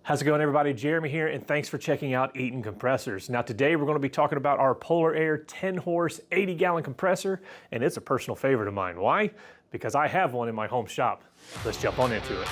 How's it going, everybody? Jeremy here, and thanks for checking out Eaton compressors. Now today we're going to be talking about our Polar Air 10 horse 80-gallon compressor, and it's a personal favorite of mine. Why? Because I have one in my home shop. Let's jump on into it.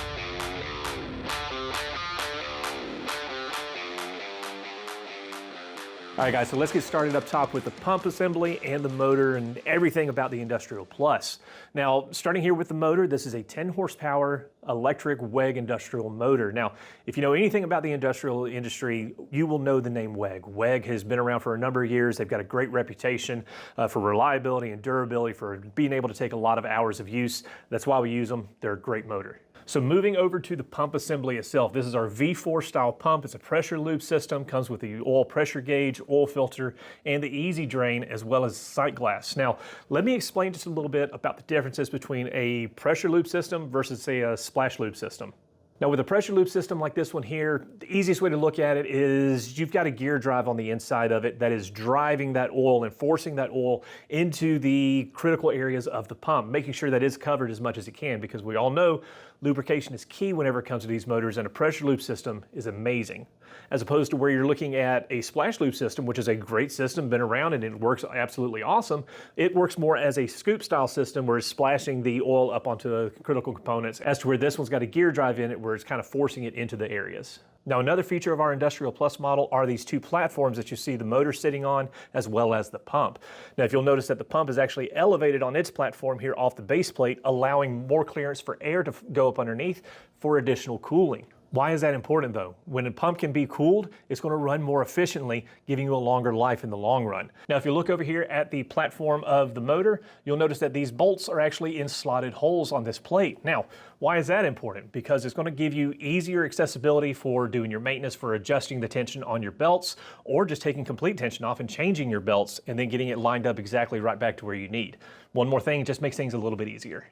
All right, guys, so let's get started up top with the pump assembly and the motor and everything about the Industrial Plus. Now, starting here with the motor, this is a 10 horsepower electric WEG industrial motor. Now, if you know anything about the industrial industry, you will know the name WEG. WEG has been around for a number of years. They've got a great reputation for reliability and durability, for being able to take a lot of hours of use. That's why we use them. They're a great motor. So moving over to the pump assembly itself, this is our V4 style pump. It's a pressure loop system, comes with the oil pressure gauge, oil filter, and the easy drain, as well as sight glass. Now, let me explain just a little bit about the differences between a pressure loop system versus, say, a splash loop system. Now with a pressure loop system like this one here, the easiest way to look at it is you've got a gear drive on the inside of it that is driving that oil and forcing that oil into the critical areas of the pump, making sure that it's covered as much as it can, because we all know lubrication is key whenever it comes to these motors, and a pressure loop system is amazing. As opposed to where you're looking at a splash loop system, which is a great system, been around and it works absolutely awesome. It works more as a scoop style system where it's splashing the oil up onto the critical components, as to where this one's got a gear drive in it where it's kind of forcing it into the areas. Now, another feature of our Industrial Plus model are these two platforms that you see the motor sitting on, as well as the pump. Now, if you'll notice that the pump is actually elevated on its platform here off the base plate, allowing more clearance for air to go up underneath for additional cooling. Why is that important though? When a pump can be cooled, it's going to run more efficiently, giving you a longer life in the long run. Now, if you look over here at the platform of the motor, you'll notice that these bolts are actually in slotted holes on this plate. Now, why is that important? Because it's going to give you easier accessibility for doing your maintenance, for adjusting the tension on your belts, or just taking complete tension off and changing your belts and then getting it lined up exactly right back to where you need. One more thing, just makes things a little bit easier.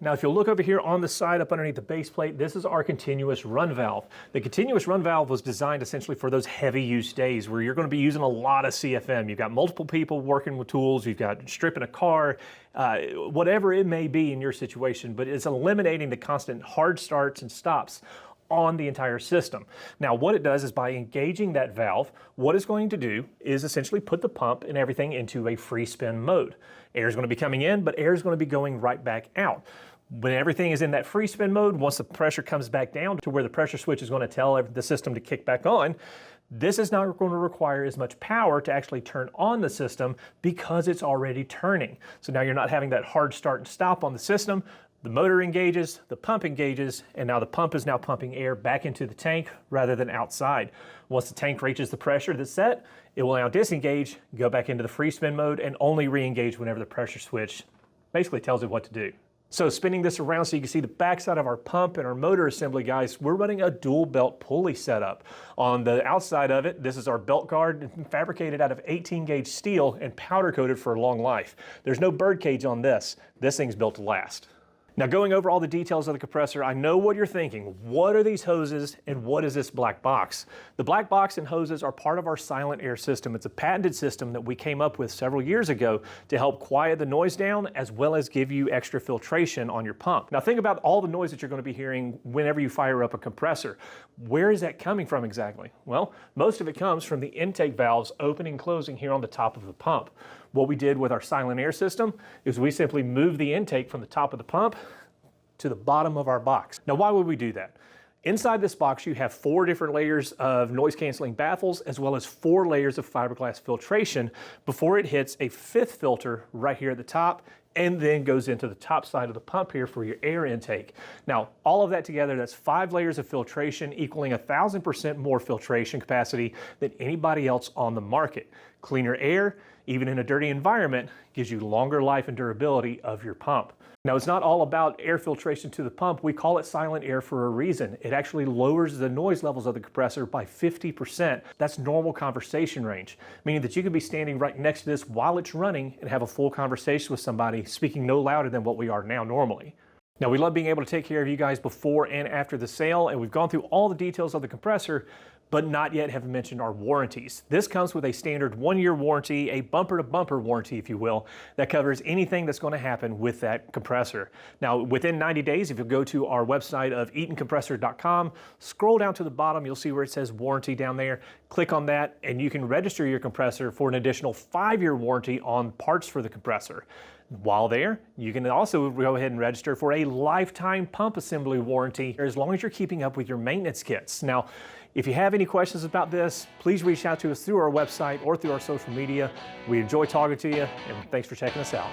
Now, if you'll look over here on the side up underneath the base plate, this is our continuous run valve. The continuous run valve was designed essentially for those heavy use days where you're going to be using a lot of CFM. You've got multiple people working with tools, you've got stripping a car, whatever it may be in your situation, but it's eliminating the constant hard starts and stops on the entire system. Now, what it does is by engaging that valve, what it's going to do is essentially put the pump and everything into a free spin mode. Air is going to be coming in, but air is going to be going right back out. When everything is in that free spin mode, once the pressure comes back down to where the pressure switch is going to tell the system to kick back on, this is not going to require as much power to actually turn on the system because it's already turning. So now you're not having that hard start and stop on the system. The motor engages, the pump engages, and now the pump is now pumping air back into the tank rather than outside. Once the tank reaches the pressure that's set, it will now disengage, go back into the free spin mode, and only re-engage whenever the pressure switch basically tells it what to do. So spinning this around so you can see the backside of our pump and our motor assembly, guys, we're running a dual belt pulley setup. On the outside of it, this is our belt guard, fabricated out of 18 gauge steel and powder coated for a long life. There's no bird cage on this. This thing's built to last. Now, going over all the details of the compressor, I know what you're thinking. What are these hoses and what is this black box? The black box and hoses are part of our silent air system. It's a patented system that we came up with several years ago to help quiet the noise down, as well as give you extra filtration on your pump. Now, think about all the noise that you're going to be hearing whenever you fire up a compressor. Where is that coming from exactly? Well, most of it comes from the intake valves opening and closing here on the top of the pump. What we did with our silent air system is we simply moved the intake from the top of the pump to the bottom of our box. Now, why would we do that? Inside this box, you have 4 different layers of noise canceling baffles, as well as 4 layers of fiberglass filtration before it hits a 5th filter right here at the top, and then goes into the top side of the pump here for your air intake. Now, all of that together, that's 5 layers of filtration, equaling 1,000% more filtration capacity than anybody else on the market. Cleaner air, even in a dirty environment, gives you longer life and durability of your pump. Now, it's not all about air filtration to the pump. We call it silent air for a reason. It actually lowers the noise levels of the compressor by 50%. That's normal conversation range, meaning that you could be standing right next to this while it's running and have a full conversation with somebody, speaking no louder than what we are now normally. Now, we love being able to take care of you guys before and after the sale, and we've gone through all the details of the compressor, but not yet have mentioned our warranties. This comes with a standard 1-year warranty, a bumper-to-bumper warranty, if you will, that covers anything that's going to happen with that compressor. Now, within 90 days, if you go to our website of eatoncompressor.com, scroll down to the bottom, you'll see where it says warranty down there. Click on that, and you can register your compressor for an additional 5-year warranty on parts for the compressor. While there, you can also go ahead and register for a lifetime pump assembly warranty as long as you're keeping up with your maintenance kits. Now, if you have any questions about this, please reach out to us through our website or through our social media. We enjoy talking to you, and thanks for checking us out.